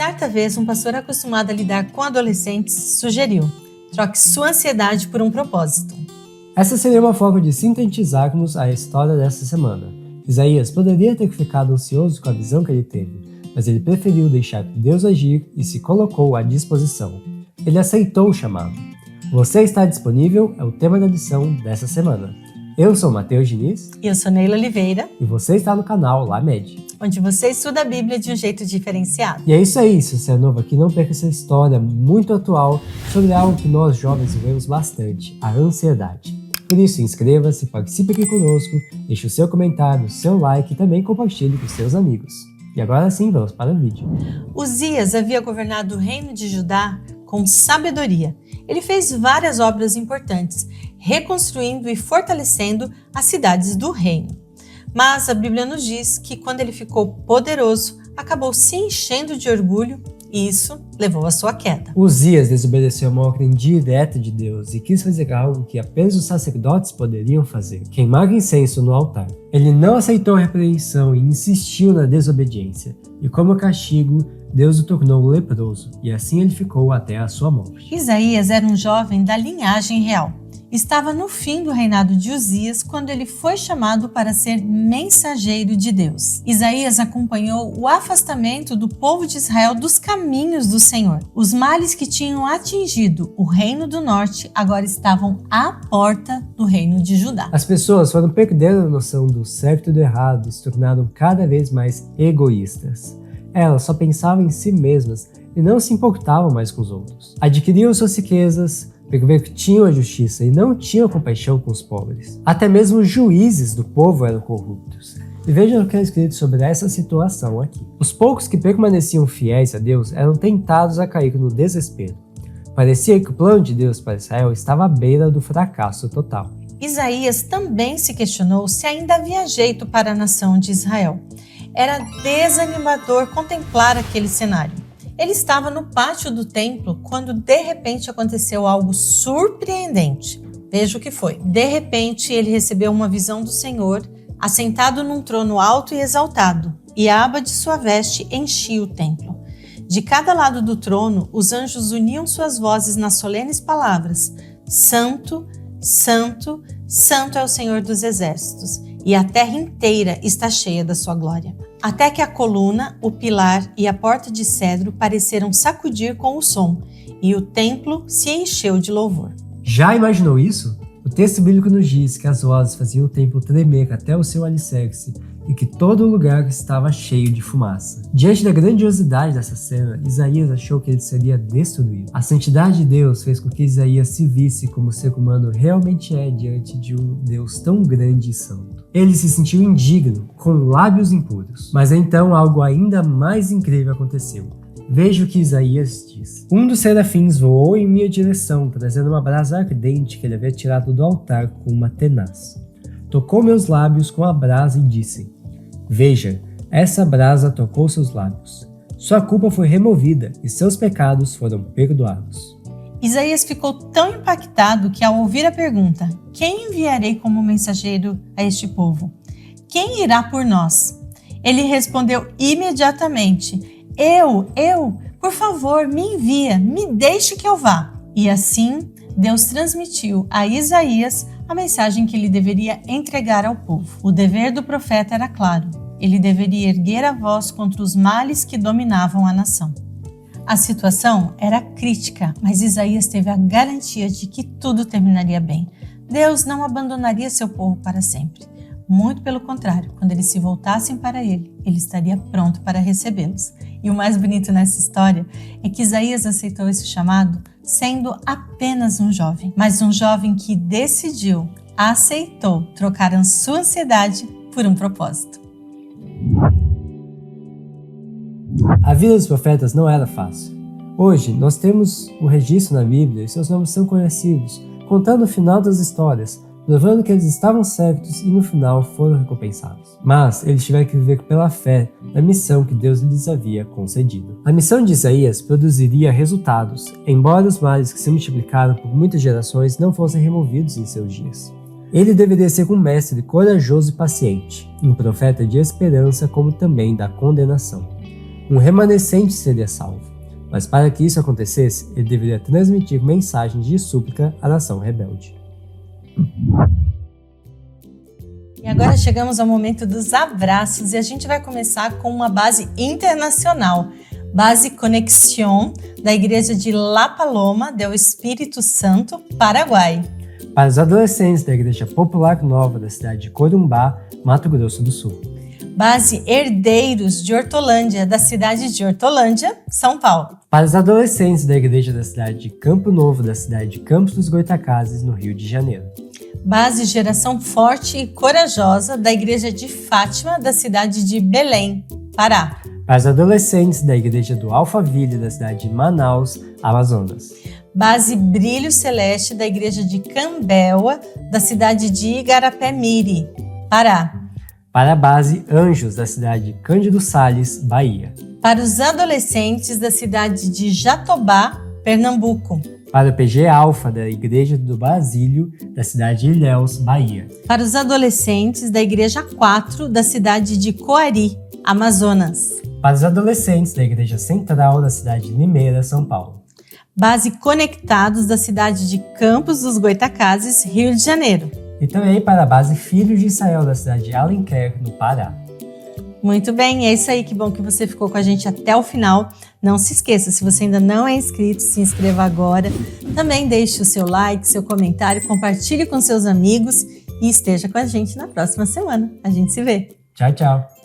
Certa vez, um pastor acostumado a lidar com adolescentes sugeriu: troque sua ansiedade por um propósito. Essa seria uma forma de sintetizarmos a história dessa semana. Isaías poderia ter ficado ansioso com a visão que ele teve, mas ele preferiu deixar Deus agir e se colocou à disposição. Ele aceitou o chamado. Você está disponível é o tema da lição dessa semana. Eu sou Matheus Diniz. E eu sou Neila Oliveira. E você está no canal LAMED, onde você estuda a Bíblia de um jeito diferenciado. E é isso aí, se você é novo aqui, não perca essa história muito atual sobre algo que nós jovens vivemos bastante, a ansiedade. Por isso, inscreva-se, participe aqui conosco, deixe o seu comentário, o seu like e também compartilhe com seus amigos. E agora sim, vamos para o vídeo. Uzias havia governado o reino de Judá com sabedoria. Ele fez várias obras importantes, reconstruindo e fortalecendo as cidades do reino. Mas a Bíblia nos diz que quando ele ficou poderoso, acabou se enchendo de orgulho e isso levou à sua queda. Uzias desobedeceu a uma ordem direta de Deus e quis fazer algo que apenas os sacerdotes poderiam fazer: queimar incenso no altar. Ele não aceitou a repreensão e insistiu na desobediência. E como castigo, Deus o tornou leproso, e assim ele ficou até a sua morte. Isaías era um jovem da linhagem real. Estava no fim do reinado de Uzias quando ele foi chamado para ser mensageiro de Deus. Isaías acompanhou o afastamento do povo de Israel dos caminhos do Senhor. Os males que tinham atingido o reino do norte agora estavam à porta do reino de Judá. As pessoas foram perdendo a noção do certo e do errado e se tornaram cada vez mais egoístas. Elas só pensavam em si mesmas e não se importavam mais com os outros. Adquiriam suas riquezas, pervertiam a justiça e não tinham compaixão com os pobres. Até mesmo os juízes do povo eram corruptos. E vejam o que é escrito sobre essa situação aqui. Os poucos que permaneciam fiéis a Deus eram tentados a cair no desespero. Parecia que o plano de Deus para Israel estava à beira do fracasso total. Isaías também se questionou se ainda havia jeito para a nação de Israel. Era desanimador contemplar aquele cenário. Ele estava no pátio do templo quando de repente aconteceu algo surpreendente. Veja o que foi. De repente ele recebeu uma visão do Senhor, assentado num trono alto e exaltado, e a aba de sua veste enchia o templo. De cada lado do trono, os anjos uniam suas vozes nas solenes palavras: Santo, Santo, Santo é o Senhor dos exércitos, e a terra inteira está cheia da sua glória. Até que a coluna, o pilar e a porta de cedro pareceram sacudir com o som, e o templo se encheu de louvor. Já imaginou isso? O texto bíblico nos diz que as vozes faziam o templo tremer até o seu alicerce e que todo o lugar estava cheio de fumaça. Diante da grandiosidade dessa cena, Isaías achou que ele seria destruído. A santidade de Deus fez com que Isaías se visse como o ser humano realmente é diante de um Deus tão grande e santo. Ele se sentiu indigno, com lábios impuros. Mas então algo ainda mais incrível aconteceu. Veja o que Isaías diz. Um dos serafins voou em minha direção, trazendo uma brasa ardente que ele havia tirado do altar com uma tenaz. Tocou meus lábios com a brasa e disse: Veja, essa brasa tocou seus lábios. Sua culpa foi removida e seus pecados foram perdoados. Isaías ficou tão impactado que, ao ouvir a pergunta: quem enviarei como mensageiro a este povo? Quem irá por nós? Ele respondeu imediatamente: Eu, por favor, me envia, me deixe que eu vá. E assim, Deus transmitiu a Isaías a mensagem que ele deveria entregar ao povo. O dever do profeta era claro: ele deveria erguer a voz contra os males que dominavam a nação. A situação era crítica, mas Isaías teve a garantia de que tudo terminaria bem. Deus não abandonaria seu povo para sempre. Muito pelo contrário, quando eles se voltassem para ele, ele estaria pronto para recebê-los. E o mais bonito nessa história é que Isaías aceitou esse chamado sendo apenas um jovem, mas um jovem que decidiu, aceitou trocar a sua ansiedade por um propósito. A vida dos profetas não era fácil. Hoje, nós temos o registro na Bíblia e seus nomes são conhecidos, contando o final das histórias, provando que eles estavam certos e no final foram recompensados. Mas eles tiveram que viver pela fé na missão que Deus lhes havia concedido. A missão de Isaías produziria resultados, embora os males que se multiplicaram por muitas gerações não fossem removidos em seus dias. Ele deveria ser um mestre corajoso e paciente, um profeta de esperança como também da condenação. um remanescente seria salvo. Mas para que isso acontecesse, ele deveria transmitir mensagens de súplica à nação rebelde. E agora chegamos ao momento dos abraços e a gente vai começar com uma base internacional. Base Conexión, da Igreja de La Paloma del Espírito Santo, Paraguai. Para os adolescentes da Igreja Popular Nova da cidade de Corumbá, Mato Grosso do Sul. Base Herdeiros de Hortolândia, da cidade de Hortolândia, São Paulo. Para os adolescentes da Igreja da cidade de Campo Novo da cidade de Campos dos Goytacazes, no Rio de Janeiro. Base Geração Forte e Corajosa, da Igreja de Fátima, da cidade de Belém, Pará. Para os adolescentes da Igreja do Alphaville da cidade de Manaus, Amazonas. Base Brilho Celeste, da Igreja de Cambéua, da cidade de Igarapé-Miri, Pará. Para a base Anjos da cidade de Cândido Sales, Bahia. Para os adolescentes da cidade de Jatobá, Pernambuco. Para o PG Alfa da Igreja do Basílio, da cidade de Ilhéus, Bahia. Para os adolescentes da Igreja 4, da cidade de Coari, Amazonas. Para os adolescentes da Igreja Central da cidade de Limeira, São Paulo. Base Conectados da cidade de Campos dos Goytacazes, Rio de Janeiro. E também para a base Filhos de Israel da cidade de Alenquer, no Pará. Muito bem, é isso aí, que bom que você ficou com a gente até o final. Não se esqueça, se você ainda não é inscrito, se inscreva agora. Também deixe o seu like, seu comentário, compartilhe com seus amigos e esteja com a gente na próxima semana. A gente se vê. Tchau, tchau.